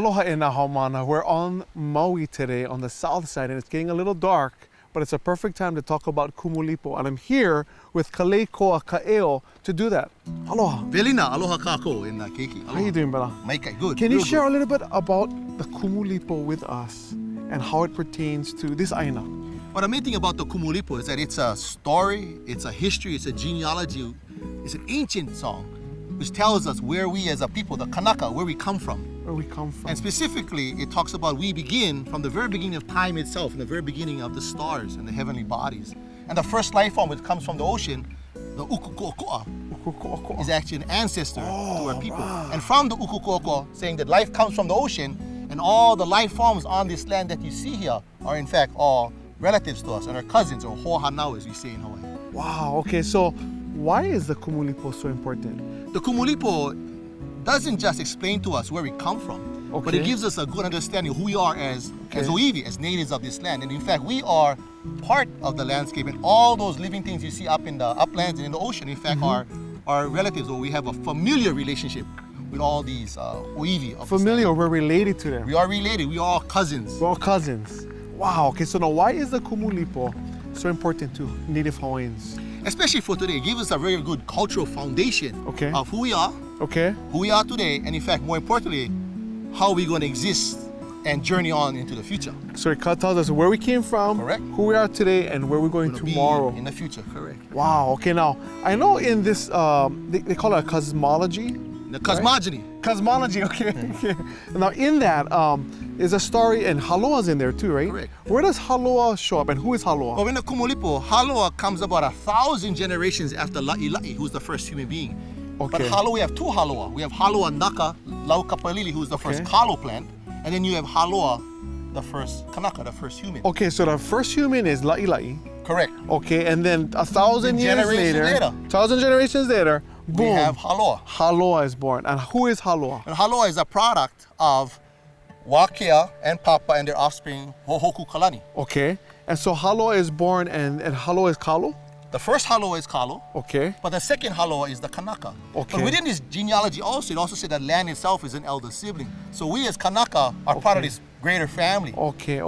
Aloha e nā haumana. We're on Maui today on the south side and it's getting a little dark, but it's a perfect time to talk about Kumulipo. And I'm here with Keone'o'io to do that. Aloha. Velina, aloha kako in keiki. How you doing, brother? Maikai, good. Can you real share good. a little bit about the Kumulipo with us and how it pertains to this aina? What the main thing about the Kumulipo is that it's a story, it's a history, it's a genealogy, it's an ancient song which tells us where we as a people, the Kanaka, where we come from. Where we come from. And specifically, it talks about we begin from the very beginning of time itself, in the very beginning of the stars and the heavenly bodies. And the first life form which comes from the ocean, the Ukuku'oko'a, is actually an ancestor to our people. Right. And from the Ukuku'oko'a, saying that life comes from the ocean, and all the life forms on this land that you see here are in fact all relatives to us and our cousins, or ho'ohanau as we say in Hawaii. Wow, okay, so why is the Kumulipo so important? The Kumulipo doesn't just explain to us where we come from, but it gives us a good understanding of who we are as Oiwi, as natives of this land. And in fact, we are part of the landscape, and all those living things you see up in the uplands and in the ocean, in fact, are relatives, or we have a familiar relationship with all these Oiwi. Familiar, we're related to them. We are related, we are all cousins. We're all cousins. Wow, okay, so now why is the Kumulipo so important to Native Hawaiians? Especially for today, it gives us a very good cultural foundation of who we are, who we are today, and in fact, more importantly, how we're going to exist and journey on into the future. So it tells us where we came from, who we are today, and where we're going tomorrow. In the future, correct. Wow, okay, now, I know in this, they call it a cosmology. The cosmogony. Cosmology, okay. Now in that is a story, and Haloa's in there too, right? Correct. Where does Haloa show up, and who is Haloa? Well, in the Kumulipo, Haloa comes about 1,000 generations after La'ila'i, who's the first human being. But Haloa, we have two Haloa. We have Haloa Naka Laukapalili, who's the first kalo plant, and then you have Haloa, the first Kanaka, the first human. Okay, so the first human is La'ila'i. Correct. Okay, and then 1,000 years later, 1,000 generations later, boom, we have Haloa. Haloa is born. And who is Haloa? And Haloa is a product of Wakea and Papa and their offspring, Hohoku Kalani. Okay, and so Haloa is born, and Haloa is Kalo? The first Haloa is Kalo. Okay. But the second Haloa is the Kanaka. Okay. But within this genealogy also, it also said that land itself is an elder sibling. So we as Kanaka are part of this greater family. Okay.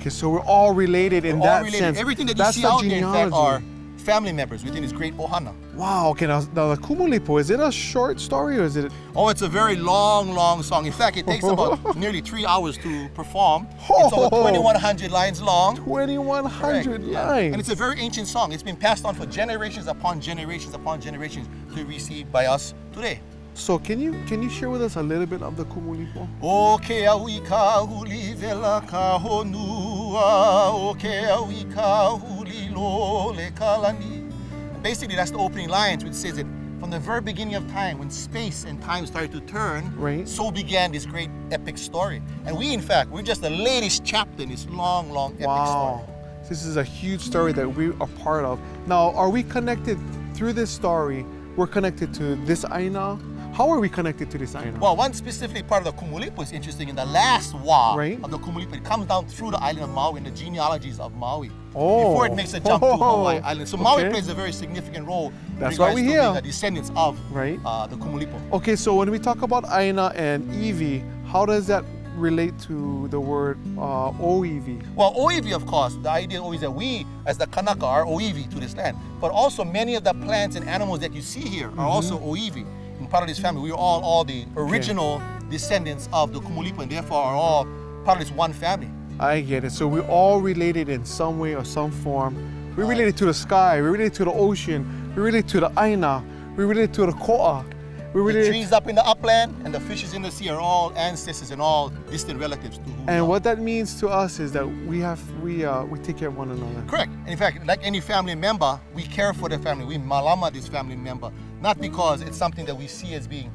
So we're all related in that sense. Everything that you see out there, in fact, are family members within this great ohana. Wow, okay, now the Kumulipo, is it a short story or is it? Oh, it's a very long song. In fact, it takes about nearly 3 hours to perform. It's over 2,100 lines long. 2,100 lines. And it's a very ancient song. It's been passed on for generations upon generations upon generations to be received by us today. So can you share with us a little bit of the Kumulipo? O ke aui ka huli vela ka honua, o ke aui ka huli lo le kalani. And basically, that's the opening lines, which says that from the very beginning of time, when space and time started to turn, so began this great epic story. And we, in fact, we're just the latest chapter in this long epic story. This is a huge story that we are part of. Now, are we connected through this story? We're connected to this aina. How are we connected to this aina? Well, one specific part of the Kumulipo is interesting. In the last wa of the Kumulipo, it comes down through the island of Maui and the genealogies of Maui before it makes a jump to Hawaii Island. So Maui plays a very significant role in regards to being the descendants of the Kumulipo. Okay, so when we talk about aina and iwi, how does that relate to the word oiwi? Well, oiwi, of course, the idea always that we, as the Kanaka, are oiwi to this land. But also many of the plants and animals that you see here are also oiwi. Part of this family, we are all the original descendants of the Kumulipo, and therefore are all part of this one family. I get it. So we're all related in some way or some form. We're related to the sky, we're related to the ocean, we're related to the aina, we're related to the ko'a. The trees up in the upland and the fishes in the sea are all ancestors and all distant relatives to who. And what that means to us is that we take care of one another. Correct. In fact, like any family member, we care for the family. We malama this family member, not because it's something that we see as being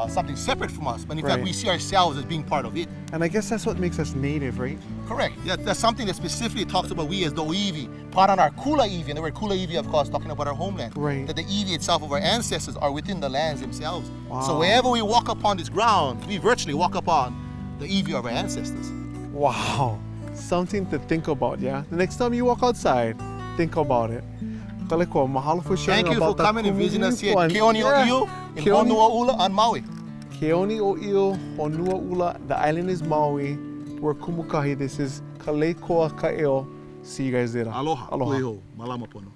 something separate from us, but in fact we see ourselves as being part of it. And I guess that's what makes us native, right? Correct. That's something that specifically talks about we as the Oiwi, part on our Kula Iwi, and the word Kula Iwi, of course, talking about our homeland. Right. That the Iwi itself of our ancestors are within the lands themselves. Wow. So wherever we walk upon this ground, we virtually walk upon the Iwi of our ancestors. Wow. Something to think about, yeah? The next time you walk outside, think about it. Mahalo for sharing. Thank you for coming and visiting us here at Keone'o'io in Honolulu on Maui. Keone'ō'io, Honua'ula. The island is Maui. We're Kumukahi. This is Keone'o'io. See you guys later. Aloha. Aloha. Kuiho. Malama pono.